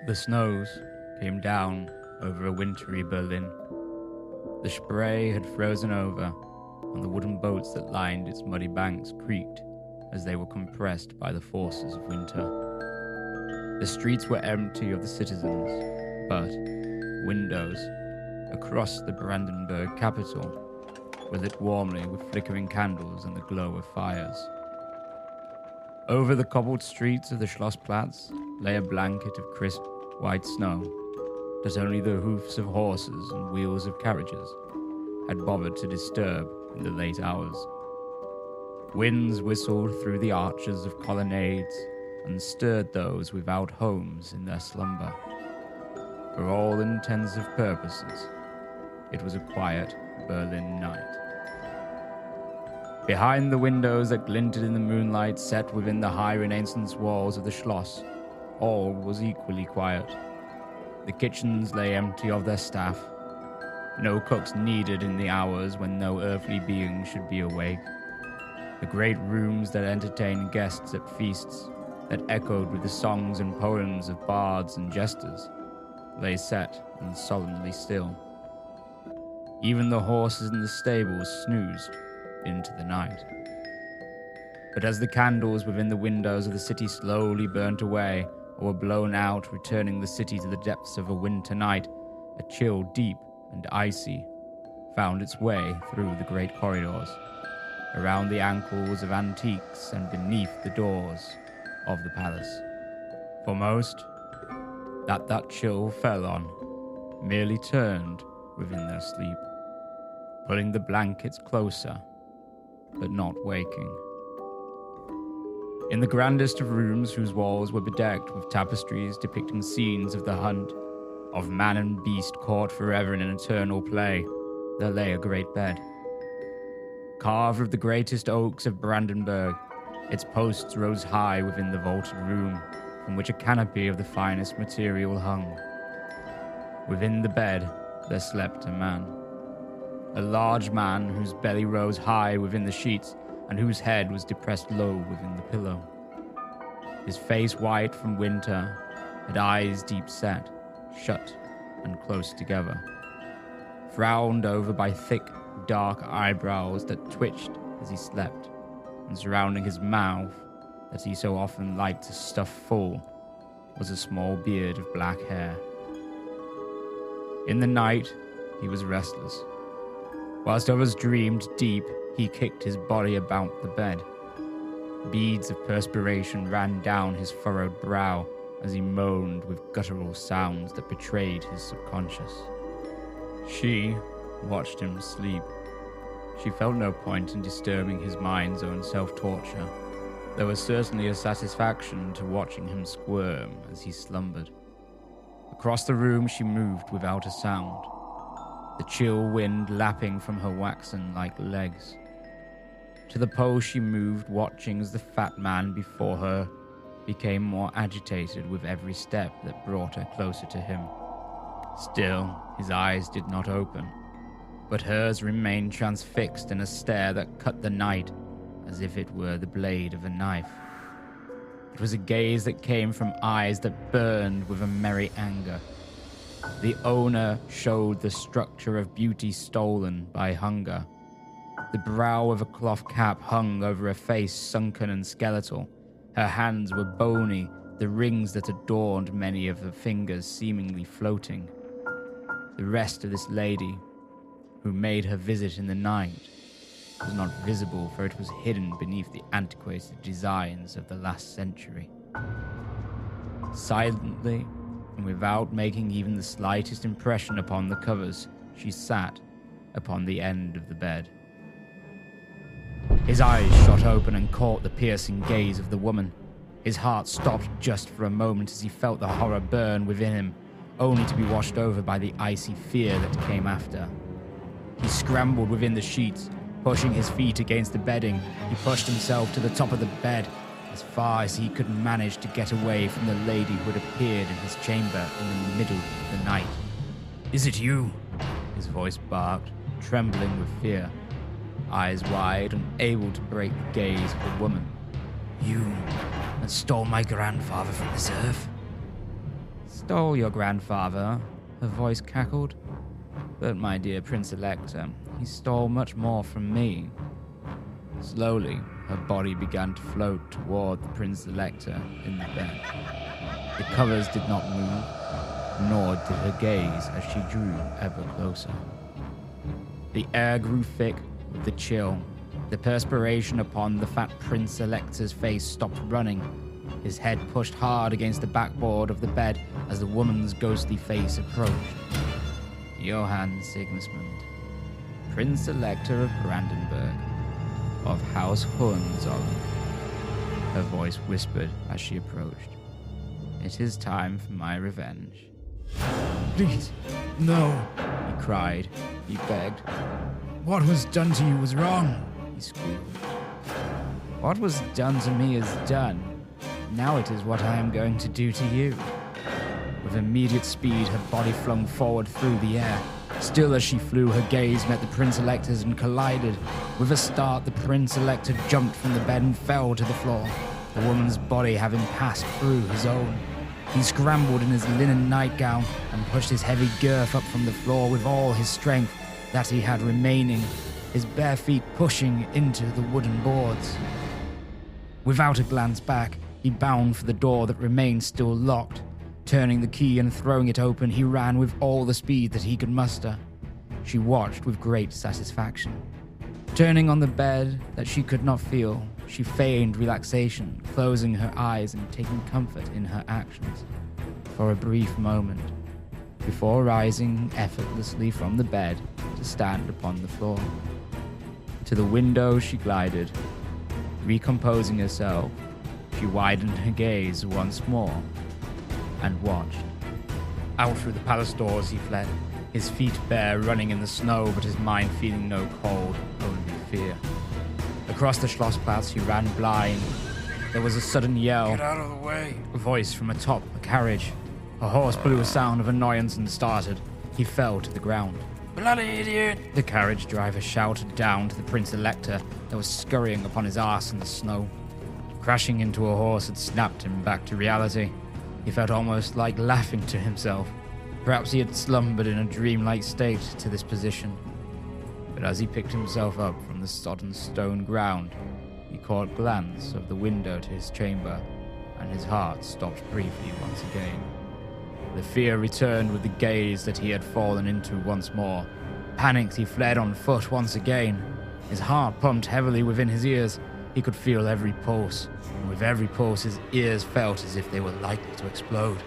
The snows came down over a wintry Berlin. The Spree had frozen over, and the wooden boats that lined its muddy banks creaked as they were compressed by the forces of winter. The streets were empty of the citizens, but windows across the Brandenburg capital were lit warmly with flickering candles and the glow of fires. Over the cobbled streets of the Schlossplatz lay a blanket of crisp white snow that only the hoofs of horses and wheels of carriages had bothered to disturb in the late hours. Winds whistled through the arches of colonnades and stirred those without homes in their slumber. For all intensive purposes, it was a quiet Berlin night. Behind the windows that glinted in the moonlight set within the high Renaissance walls of the Schloss, all was equally quiet. The kitchens lay empty of their staff. No cooks needed in the hours when no earthly being should be awake. The great rooms that entertained guests at feasts, that echoed with the songs and poems of bards and jesters, lay set and solemnly still. Even the horses in the stables snoozed into the night. But as the candles within the windows of the city slowly burnt away or were blown out, returning the city to the depths of a winter night, a chill deep and icy found its way through the great corridors, around the ankles of antiques and beneath the doors of the palace. For most, that chill fell on merely turned within their sleep, pulling the blankets closer, but not waking. In the grandest of rooms whose walls were bedecked with tapestries depicting scenes of the hunt, of man and beast caught forever in an eternal play, there lay a great bed. Carved of the greatest oaks of Brandenburg, its posts rose high within the vaulted room, from which a canopy of the finest material hung. Within the bed there slept a man. A large man whose belly rose high within the sheets and whose head was depressed low within the pillow. His face white from winter, had eyes deep set, shut and close together, frowned over by thick, dark eyebrows that twitched as he slept, and surrounding his mouth, that he so often liked to stuff full, was a small beard of black hair. In the night, he was restless. Whilst others dreamed deep, he kicked his body about the bed. Beads of perspiration ran down his furrowed brow as he moaned with guttural sounds that betrayed his subconscious. She watched him sleep. She felt no point in disturbing his mind's own self-torture. There was certainly a satisfaction to watching him squirm as he slumbered. Across the room she moved without a sound, the chill wind lapping from her waxen-like legs. To the pole she moved, watching as the fat man before her became more agitated with every step that brought her closer to him. Still, his eyes did not open, but hers remained transfixed in a stare that cut the night as if it were the blade of a knife. It was a gaze that came from eyes that burned with a merry anger. The owner showed the structure of beauty stolen by hunger. The brow of a cloth cap hung over a face sunken and skeletal. Her hands were bony, the rings that adorned many of her fingers seemingly floating. The rest of this lady, who made her visit in the night, was not visible, for it was hidden beneath the antiquated designs of the last century. Silently, and without making even the slightest impression upon the covers, she sat upon the end of the bed. His eyes shot open and caught the piercing gaze of the woman. His heart stopped just for a moment as he felt the horror burn within him, only to be washed over by the icy fear that came after. He scrambled within the sheets, pushing his feet against the bedding. He pushed himself to the top of the bed, as far as he could manage to get away from the lady who had appeared in his chamber in the middle of the night. "Is it you?" his voice barked, trembling with fear, eyes wide, unable to break the gaze of the woman. "You that stole my grandfather from this earth?" stole your grandfather, her voice cackled. But my dear Prince Elector, he stole much more from me. Slowly, her body began to float toward the Prince Elector in the bed. The covers did not move, nor did her gaze as she drew ever closer. The air grew thick with the chill. The perspiration upon the fat Prince Elector's face stopped running. His head pushed hard against the backboard of the bed as the woman's ghostly face approached. Johann Sigismund, Prince Elector of Brandenburg, of House Hohenzollern, her voice whispered as she approached. It is time for my revenge. Please, no, He cried. He begged. what was done to you was wrong. He squealed. What was done to me is done. Now it is what I am going to do to you. With immediate speed, her body flung forward through the air. Still as she flew, her gaze met the Prince Elector's and collided. With a start, the Prince Elector jumped from the bed and fell to the floor, the woman's body having passed through his own. He scrambled in his linen nightgown and pushed his heavy girth up from the floor with all his strength that he had remaining, his bare feet pushing into the wooden boards. Without a glance back, he bounded for the door that remained still locked. Turning the key and throwing it open, he ran with all the speed that he could muster. She watched with great satisfaction. Turning on the bed that she could not feel, she feigned relaxation, closing her eyes and taking comfort in her actions for a brief moment, before rising effortlessly from the bed to stand upon the floor. To the window she glided. Recomposing herself, she widened her gaze once more and watched. Out through the palace doors he fled, his feet bare, running in the snow, but his mind feeling no cold, only fear. Across the Schlossplatz he ran blind. There was a sudden yell. Get out of the way. A voice from atop a carriage. A horse blew a sound of annoyance and started. He fell to the ground. Bloody idiot. The carriage driver shouted down to the Prince Elector that was scurrying upon his arse in the snow. Crashing into a horse had snapped him back to reality. He felt almost like laughing to himself. Perhaps he had slumbered in a dreamlike state to this position. But as he picked himself up from the sodden stone ground, he caught a glance of the window to his chamber, and his heart stopped briefly once again. The fear returned with the gaze that he had fallen into once more. Panicked, he fled on foot once again. His heart pumped heavily within his ears. He could feel every pulse, and with every pulse his ears felt as if they were likely to explode.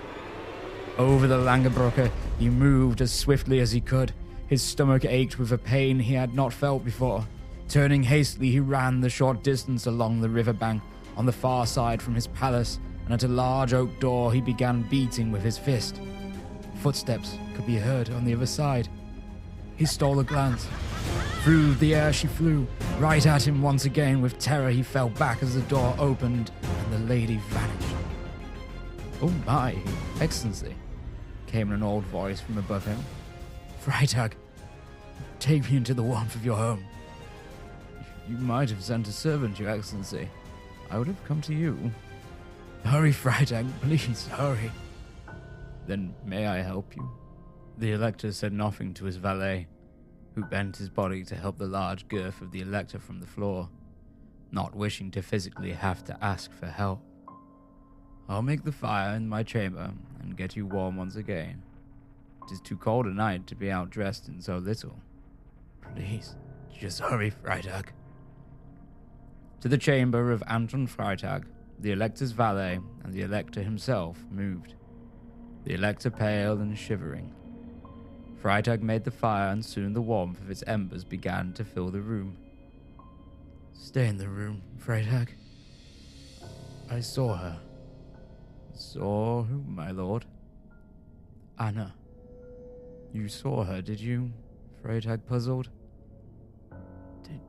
Over the Langebrücke, he moved as swiftly as he could. His stomach ached with a pain he had not felt before. Turning hastily, he ran the short distance along the riverbank on the far side from his palace, and at a large oak door he began beating with his fist. Footsteps could be heard on the other side. He stole a glance. Through the air she flew, right at him once again. With terror he fell back as the door opened and the lady vanished. "Oh my, Excellency," came an old voice from above him. "Freitag, take me into the warmth of your home." "You might have sent a servant, Your Excellency. I would have come to you." "Hurry, Freitag, please, hurry." "Then may I help you?" The Elector said nothing to his valet, who bent his body to help the large girth of the Elector from the floor, not wishing to physically have to ask for help. "I'll make the fire in my chamber and get you warm once again. It is too cold a night to be outdressed in so little. Please, just hurry, Freitag." To the chamber of Anton Freitag, the Elector's valet and the Elector himself moved, the Elector pale and shivering. Freitag made the fire, and soon the warmth of its embers began to fill the room. "Stay in the room, Freitag. I saw her." "Saw who, my lord?" "Anna." "You saw her, did you?" Freitag puzzled.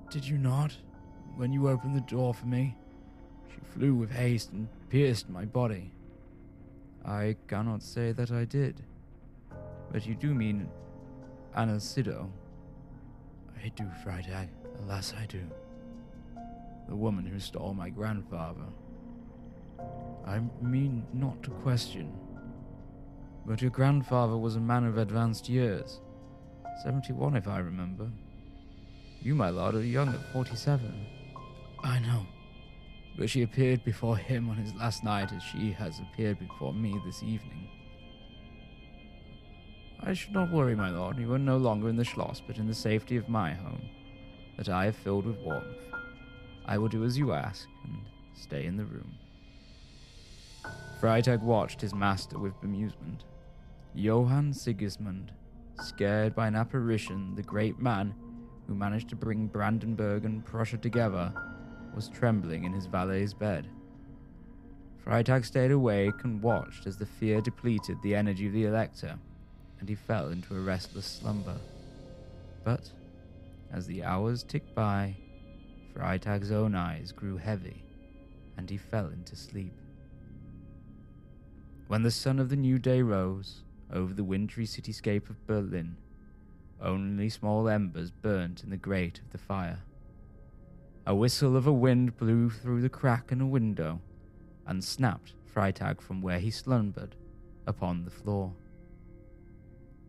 Did you not? When you opened the door for me, she flew with haste and pierced my body." "I cannot say that I did. But you do mean Anna Sido?" "I do, Freitag. Alas, I do. The woman who stole my grandfather. I mean not to question, But your grandfather was a man of advanced years. 71, if I remember. You, my lord, are young at 47. I know. But she appeared before him on his last night as she has appeared before me this evening. I should not worry, my lord. You are no longer in the Schloss, but in the safety of my home, that I have filled with warmth. I will do as you ask, and stay in the room. Freitag watched his master with bemusement. Johann Sigismund, scared by an apparition, the great man who managed to bring Brandenburg and Prussia together, was trembling in his valet's bed. Freitag stayed awake and watched as the fear depleted the energy of the Elector, and he fell into a restless slumber. But, as the hours ticked by, Freitag's own eyes grew heavy, and he fell into sleep. When the sun of the new day rose over the wintry cityscape of Berlin, only small embers burnt in the grate of the fire. A whistle of a wind blew through the crack in a window and snapped Freitag from where he slumbered upon the floor.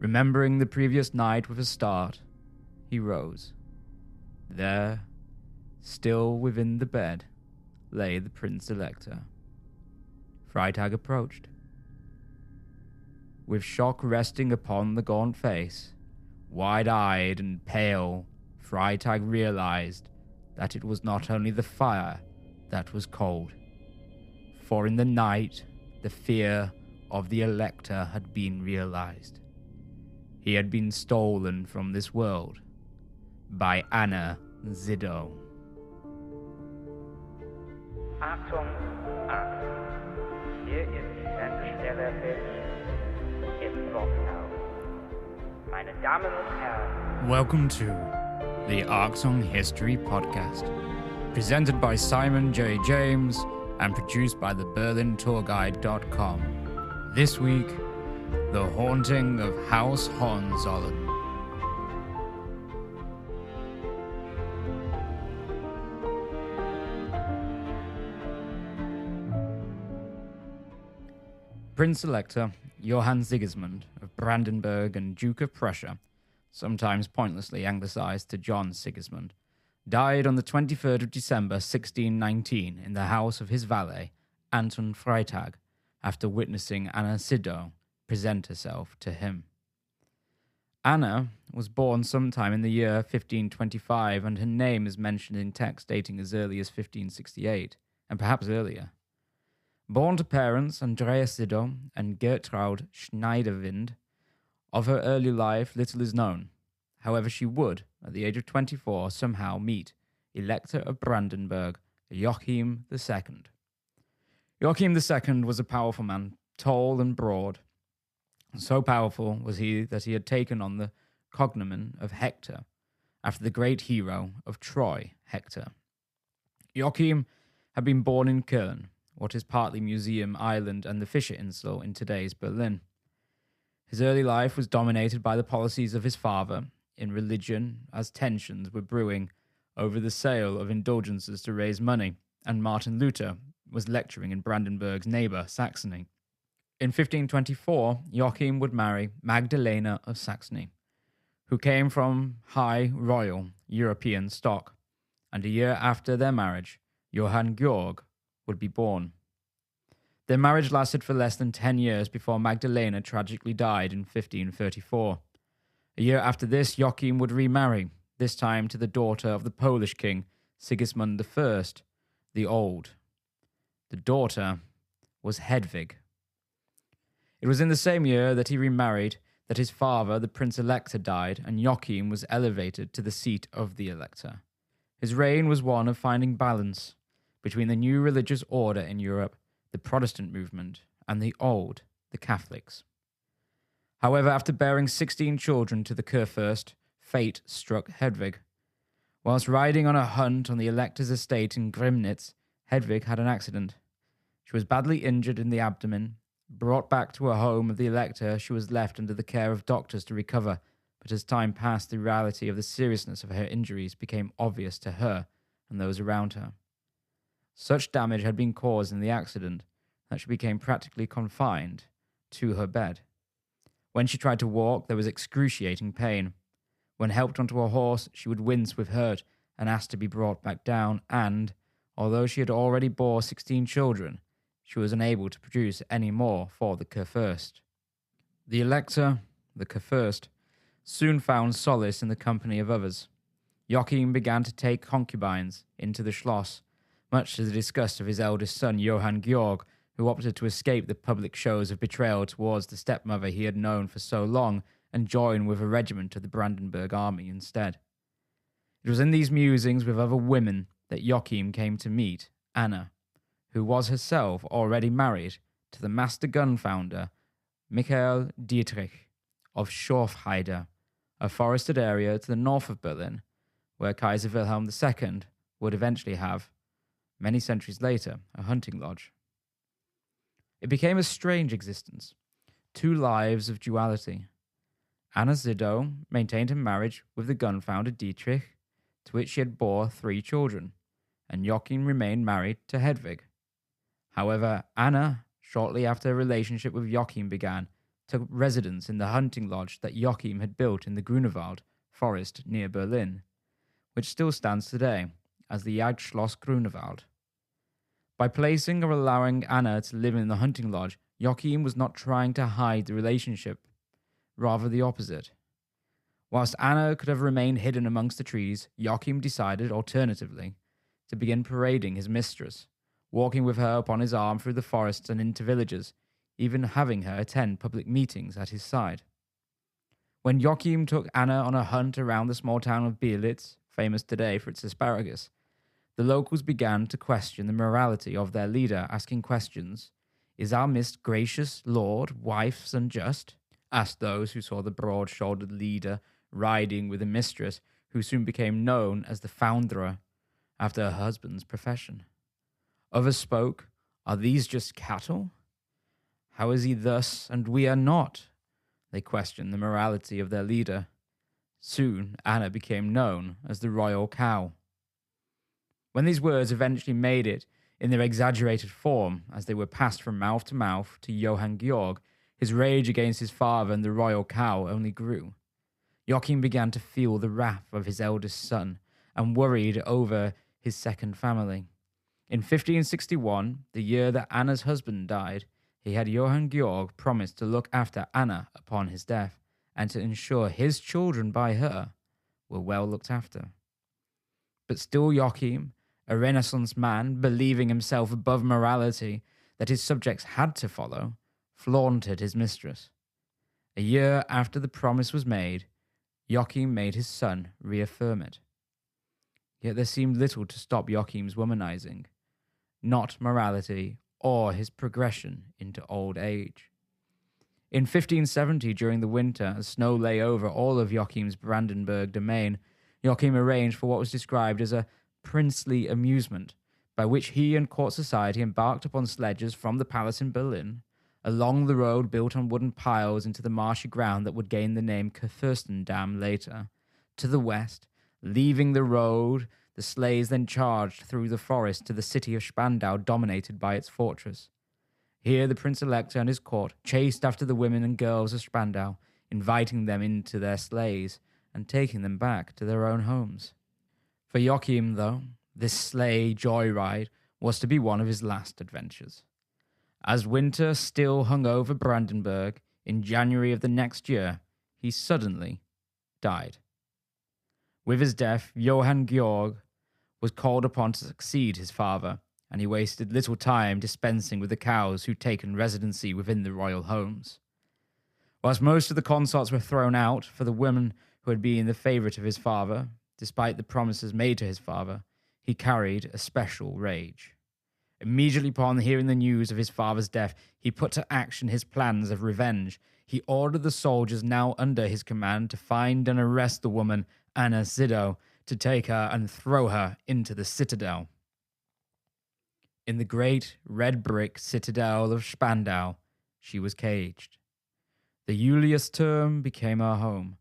Remembering the previous night with a start, he rose. There, still within the bed, lay the Prince Elector. Freitag approached. With shock resting upon the gaunt face, wide-eyed and pale, Freitag realized that it was not only the fire that was cold, for in the night the fear of the Elector had been realized. He had been stolen from this world by Anna Ziddo. Achtung, Achtung. Hier ist die Sendestelle im Worthaus. Meine Damen und Herren. Welcome to the Achtung History Podcast, presented by Simon J. James and produced by the BerlinTourGuide.com. This week, the Haunting of House Hohenzollern. Prince Elector Johann Sigismund of Brandenburg and Duke of Prussia, sometimes pointlessly anglicized to John Sigismund, died on the 23rd of December 1619 in the house of his valet, Anton Freitag, after witnessing Anna Ziddo present herself to him. Anna was born sometime in the year 1525, and her name is mentioned in texts dating as early as 1568, and perhaps earlier. Born to parents Andreas Ziddo and Gertraud Schneiderwind, of her early life little is known. However, she would, at the age of 24, somehow meet Elector of Brandenburg, Joachim II. Joachim II was a powerful man, tall and broad. So powerful was he that he had taken on the cognomen of Hector, after the great hero of Troy, Hector. Joachim had been born in Köln, what is partly Museum Island and the Fischer Insel in today's Berlin. His early life was dominated by the policies of his father in religion, as tensions were brewing over the sale of indulgences to raise money, and Martin Luther was lecturing in Brandenburg's neighbour, Saxony. In 1524, Joachim would marry Magdalena of Saxony, who came from high royal European stock, and a year after their marriage, Johann Georg would be born. Their marriage lasted for less than 10 years before Magdalena tragically died in 1534. A year after this, Joachim would remarry, this time to the daughter of the Polish king, Sigismund I, the Old. The daughter was Hedwig. It was in the same year that he remarried that his father, the Prince Elector, died, and Joachim was elevated to the seat of the Elector. His reign was one of finding balance between the new religious order in Europe, the Protestant movement, and the old, the Catholics. However, after bearing 16 children to the Kurfürst, fate struck Hedwig. Whilst riding on a hunt on the Elector's estate in Grimnitz, Hedwig had an accident. She was badly injured in the abdomen. Brought back to her home of the Elector, she was left under the care of doctors to recover, but as time passed, the reality of the seriousness of her injuries became obvious to her and those around her. Such damage had been caused in the accident that she became practically confined to her bed. When she tried to walk, there was excruciating pain. When helped onto a horse, she would wince with hurt and ask to be brought back down, and, although she had already bore 16 children, she was unable to produce any more for the Kurfürst. The Elector, the Kurfürst, soon found solace in the company of others. Joachim began to take concubines into the Schloss, much to the disgust of his eldest son, Johann Georg, who opted to escape the public shows of betrayal towards the stepmother he had known for so long and join with a regiment of the Brandenburg army instead. It was in these musings with other women that Joachim came to meet Anna, who was herself already married to the master gun founder, Michael Dietrich of Schorfheide, a forested area to the north of Berlin, where Kaiser Wilhelm II would eventually have, many centuries later, a hunting lodge. It became a strange existence, two lives of duality. Anna Zidow maintained her marriage with the gun founder Dietrich, to which she had bore 3 children, and Joachim remained married to Hedwig. However, Anna, shortly after her relationship with Joachim began, took residence in the hunting lodge that Joachim had built in the Grunewald forest near Berlin, which still stands today as the Jagdschloss Grunewald. By placing or allowing Anna to live in the hunting lodge, Joachim was not trying to hide the relationship, rather the opposite. Whilst Anna could have remained hidden amongst the trees, Joachim decided, alternatively, to begin parading his mistress, walking with her upon his arm through the forests and into villages, even having her attend public meetings at his side. When Joachim took Anna on a hunt around the small town of Bielitz, famous today for its asparagus, the locals began to question the morality of their leader, asking questions. "Is our most gracious lord wife's unjust?" asked those who saw the broad-shouldered leader riding with a mistress who soon became known as the Foundrer after her husband's profession. Others spoke, "Are these just cattle? How is he thus and we are not?" They questioned the morality of their leader. Soon, Anna became known as the Royal Cow. When these words eventually made it in their exaggerated form, as they were passed from mouth to mouth to Johann Georg, his rage against his father and the Royal Cow only grew. Joachim began to feel the wrath of his eldest son and worried over his second family. In 1561, the year that Anna's husband died, he had Johann Georg promise to look after Anna upon his death and to ensure his children by her were well looked after. But still Joachim, a Renaissance man believing himself above morality that his subjects had to follow, flaunted his mistress. A year after the promise was made, Joachim made his son reaffirm it. Yet there seemed little to stop Joachim's womanizing, not morality or his progression into old age. In 1570, during the winter, as snow lay over all of Joachim's Brandenburg domain, Joachim arranged for what was described as a princely amusement, by which he and court society embarked upon sledges from the palace in Berlin, along the road built on wooden piles into the marshy ground that would gain the name Kurfürstendamm later, to the west. Leaving the road, the sleighs then charged through the forest to the city of Spandau, dominated by its fortress. Here the Prince Elector and his court chased after the women and girls of Spandau, inviting them into their sleighs and taking them back to their own homes. For Joachim, though, this sleigh joyride was to be one of his last adventures. As winter still hung over Brandenburg, in January of the next year, he suddenly died. With his death, Johann Georg was called upon to succeed his father, and he wasted little time dispensing with the cows who'd taken residency within the royal homes. Whilst most of the consorts were thrown out for the woman who had been the favourite of his father, despite the promises made to his father, he carried a special rage. Immediately upon hearing the news of his father's death, he put to action his plans of revenge. He ordered the soldiers now under his command to find and arrest the woman, Anna Zidow, to take her and throw her into the citadel. In the great red brick citadel of Spandau, she was caged. The Julius-Turm became her home,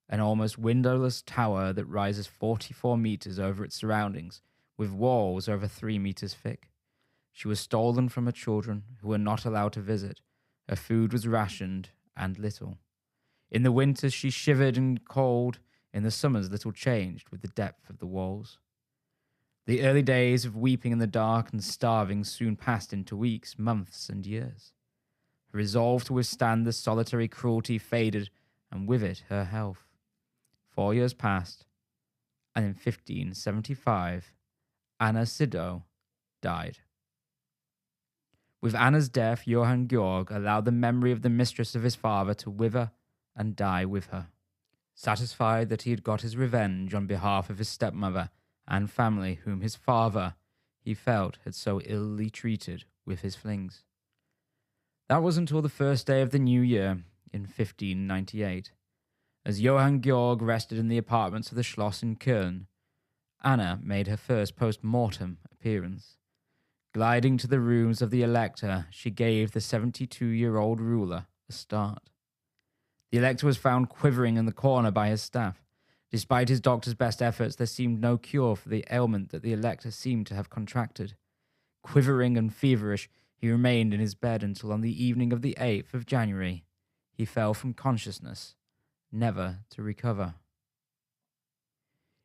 an almost windowless tower that rises 44 meters over its surroundings, with walls over 3 meters thick. She was stolen from her children, who were not allowed to visit. Her food was rationed and little. In the winters she shivered and cold, in the summers little changed with the depth of the walls. The early days of weeping in the dark and starving soon passed into weeks, months, and years. Her resolve to withstand the solitary cruelty faded, and with it her health. 4 years passed, and in 1575, Anna Sidow died. With Anna's death, Johann Georg allowed the memory of the mistress of his father to wither and die with her. Satisfied that he had got his revenge on behalf of his stepmother and family, whom his father, he felt, had so illy treated with his flings. That was until the first day of the new year, in 1598. As Johann Georg rested in the apartments of the Schloss in Köln, Anna made her first post-mortem appearance. Gliding to the rooms of the Elector, she gave the 72-year-old ruler a start. The Elector was found quivering in the corner by his staff. Despite his doctor's best efforts, there seemed no cure for the ailment that the Elector seemed to have contracted. Quivering and feverish, he remained in his bed until on the evening of the 8th of January, he fell from consciousness, never to recover.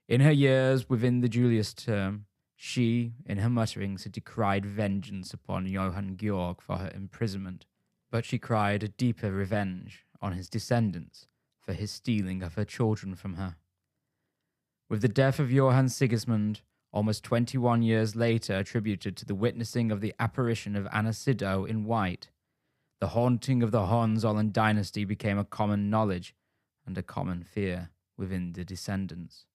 In her years within the Julius term, she, in her mutterings, had decried vengeance upon Johann Georg for her imprisonment, but she cried a deeper revenge on his descendants for his stealing of her children from her. With the death of Johann Sigismund, almost 21 years later attributed to the witnessing of the apparition of Anna Sidow in white, the haunting of the Hohenzollern dynasty became a common knowledge and a common fear within the descendants.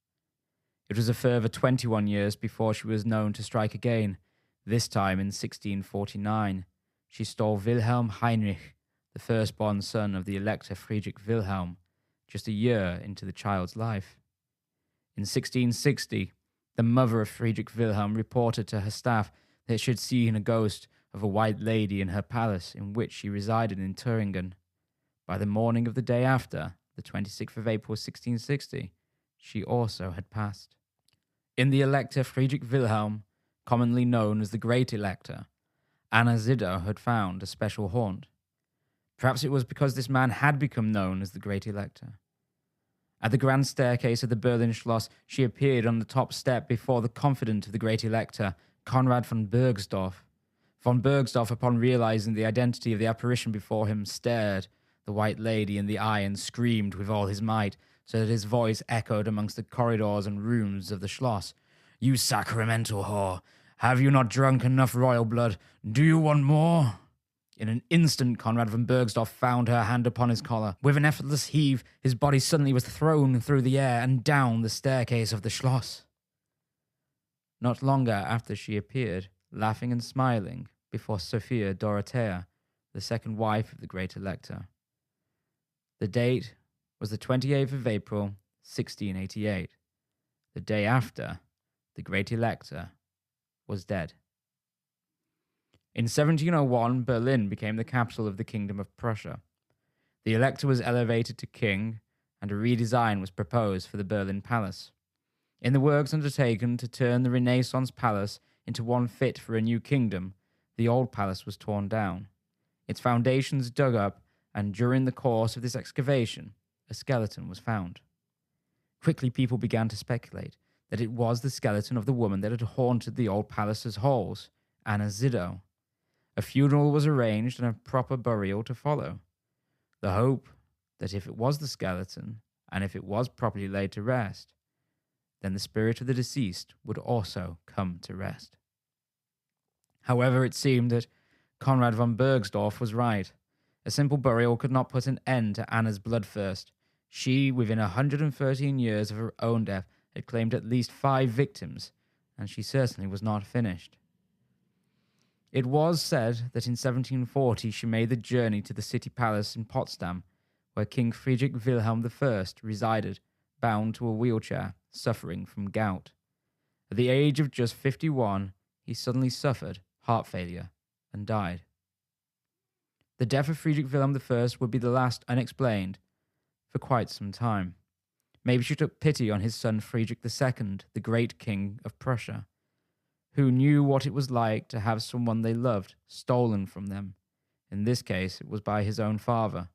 It was a further 21 years before she was known to strike again. This time in 1649, she stole Wilhelm Heinrich, the firstborn son of the Elector Friedrich Wilhelm, just a year into the child's life. In 1660, the mother of Friedrich Wilhelm reported to her staff that she had seen a ghost of a white lady in her palace in which she resided in Thuringen. By the morning of the day after, the 26th of April 1660, she also had passed. In the Elector Friedrich Wilhelm, commonly known as the Great Elector, Anna Sidow had found a special haunt. Perhaps it was because this man had become known as the Great Elector. At the grand staircase of the Berlin Schloss, she appeared on the top step before the confidant of the Great Elector, Conrad von Bergsdorf. Von Bergsdorf, upon realizing the identity of the apparition before him, stared the white lady in the eye and screamed with all his might, so that his voice echoed amongst the corridors and rooms of the Schloss. "You sacramental whore! Have you not drunk enough royal blood? Do you want more?" In an instant, Conrad von Bergsdorf found her hand upon his collar. With an effortless heave, his body suddenly was thrown through the air and down the staircase of the Schloss. Not longer after she appeared, laughing and smiling, before Sophia Dorothea, the second wife of the Great Elector. The date was the 28th of April, 1688. The day after, the Great Elector was dead. In 1701, Berlin became the capital of the Kingdom of Prussia. The Elector was elevated to king, and a redesign was proposed for the Berlin Palace. In the works undertaken to turn the Renaissance Palace into one fit for a new kingdom, the old palace was torn down, its foundations dug up, and during the course of this excavation, a skeleton was found. Quickly people began to speculate that it was the skeleton of the woman that had haunted the old palace's halls, Anna Sidow. A funeral was arranged and a proper burial to follow. The hope that if it was the skeleton, and if it was properly laid to rest, then the spirit of the deceased would also come to rest. However, it seemed that Conrad von Bergsdorf was right. A simple burial could not put an end to Anna's bloodthirst. She, within 113 years of her own death, had claimed at least 5 victims, and she certainly was not finished. It was said that in 1740 she made the journey to the city palace in Potsdam, where King Friedrich Wilhelm I resided, bound to a wheelchair, suffering from gout. At the age of just 51, he suddenly suffered heart failure and died. The death of Friedrich Wilhelm I would be the last unexplained for quite some time. Maybe she took pity on his son Friedrich II, the great king of Prussia, who knew what it was like to have someone they loved stolen from them. In this case, it was by his own father.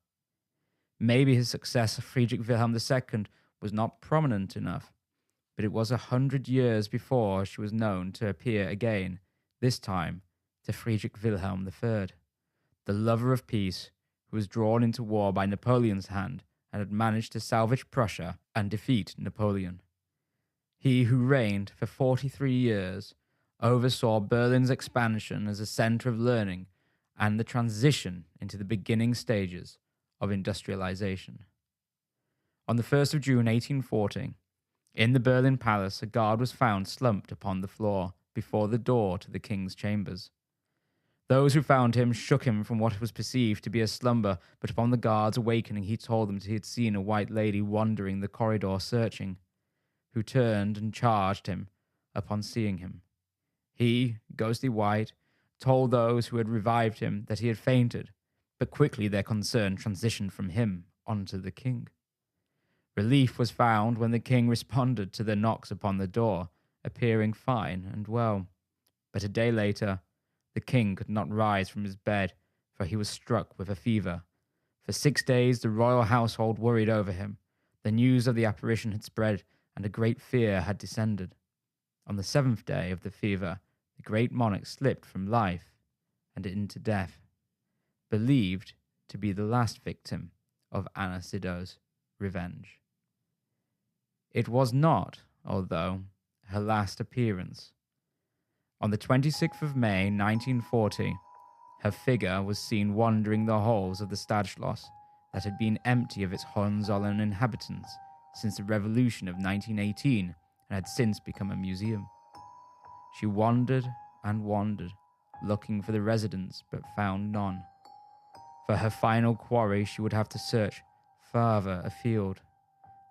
Maybe his successor, Friedrich Wilhelm II, was not prominent enough, but it was 100 years before she was known to appear again, this time to Friedrich Wilhelm III, the lover of peace who was drawn into war by Napoleon's hand and had managed to salvage Prussia and defeat Napoleon. He who reigned for 43 years oversaw Berlin's expansion as a center of learning and the transition into the beginning stages of industrialization. On the 1st of June 1840, in the Berlin Palace, a guard was found slumped upon the floor before the door to the king's chambers. Those who found him shook him from what was perceived to be a slumber, but upon the guard's awakening he told them that he had seen a white lady wandering the corridor searching, who turned and charged him upon seeing him. He, ghostly white, told those who had revived him that he had fainted, but quickly their concern transitioned from him onto the king. Relief was found when the king responded to the knocks upon the door, appearing fine and well. But a day later, the king could not rise from his bed, for he was struck with a fever. For 6 days the royal household worried over him. The news of the apparition had spread, and a great fear had descended. On the 7th day of the fever, the great monarch slipped from life and into death, believed to be the last victim of Anna Sido's revenge. It was not, although, her last appearance. On the 26th of May, 1940, her figure was seen wandering the halls of the Stadtschloss that had been empty of its Hohenzollern inhabitants since the Revolution of 1918 and had since become a museum. She wandered and wandered, looking for the residents, but found none. For her final quarry, she would have to search farther afield.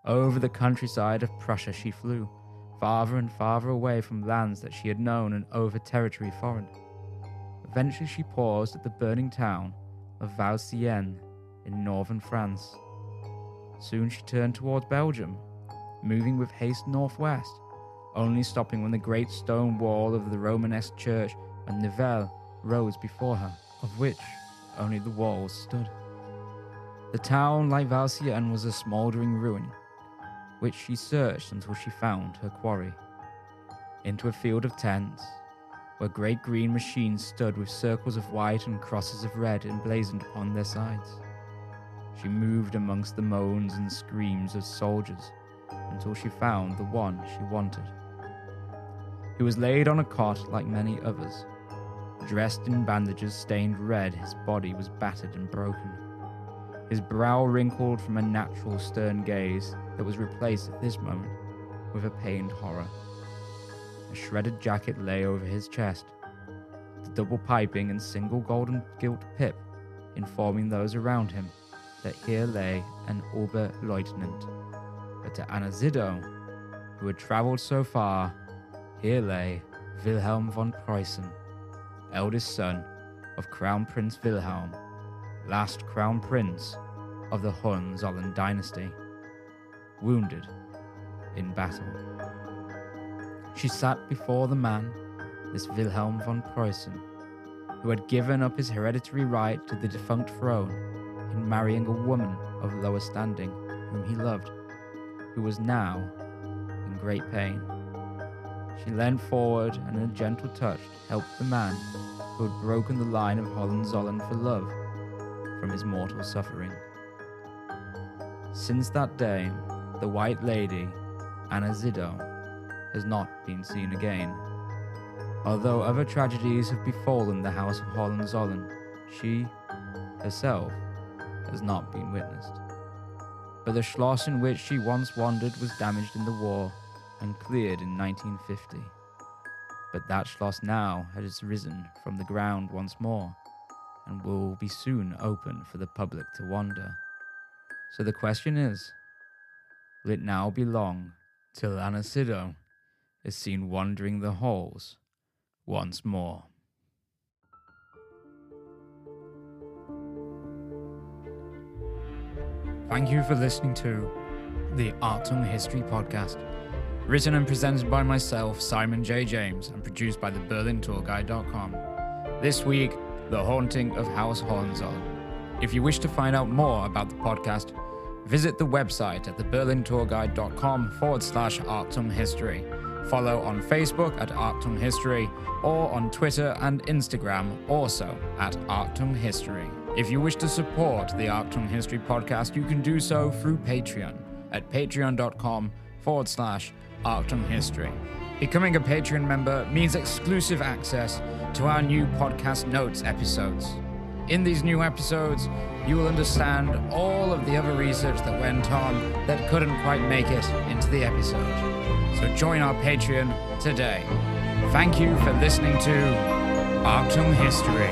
Over the countryside of Prussia she flew, farther and farther away from lands that she had known and over territory foreign. Eventually she paused at the burning town of Valenciennes in northern France. Soon she turned towards Belgium, moving with haste northwest, only stopping when the great stone wall of the Romanesque church of Nivelles rose before her, of which only the walls stood. The town, like Valenciennes, was a smouldering ruin, which she searched until she found her quarry. Into a field of tents, where great green machines stood with circles of white and crosses of red emblazoned upon their sides. She moved amongst the moans and screams of soldiers until she found the one she wanted. He was laid on a cot like many others. Dressed in bandages stained red, his body was battered and broken. His brow wrinkled from a natural stern gaze that was replaced at this moment with a pained horror. A shredded jacket lay over his chest, the double piping and single golden gilt pip informing those around him that here lay an Oberleutnant. But to Anna Sido, who had travelled so far, here lay Wilhelm von Preußen, eldest son of Crown Prince Wilhelm, last Crown Prince of the Hohenzollern dynasty, wounded in battle. She sat before the man, this Wilhelm von Preußen, who had given up his hereditary right to the defunct throne in marrying a woman of lower standing whom he loved, who was now in great pain. She leaned forward and in a gentle touch helped the man who had broken the line of Hohenzollern for love from his mortal suffering. Since that day, the White Lady, Anna Sido, has not been seen again. Although other tragedies have befallen the House of Hohenzollern, she, herself, has not been witnessed. But the Schloss in which she once wandered was damaged in the war and cleared in 1950. But that Schloss now has risen from the ground once more and will be soon open for the public to wander. So the question is, will it now be long till Anna Sido is seen wandering the halls once more? Thank you for listening to the Achtung History Podcast. Written and presented by myself, Simon J. James, and produced by the BerlinTourGuide.com. This week, The Haunting of House Hohenzollern. If you wish to find out more about the podcast, visit the website at theberlintourguide.com/Achtung History. Follow on Facebook at Achtung History or on Twitter and Instagram also at Achtung History. If you wish to support the Achtung History podcast, you can do so through Patreon at patreon.com/Achtung History. Becoming a Patreon member means exclusive access to our new podcast notes episodes. In these new episodes, you will understand all of the other research that went on that couldn't quite make it into the episode. So join our Patreon today. Thank you for listening to Achtung History.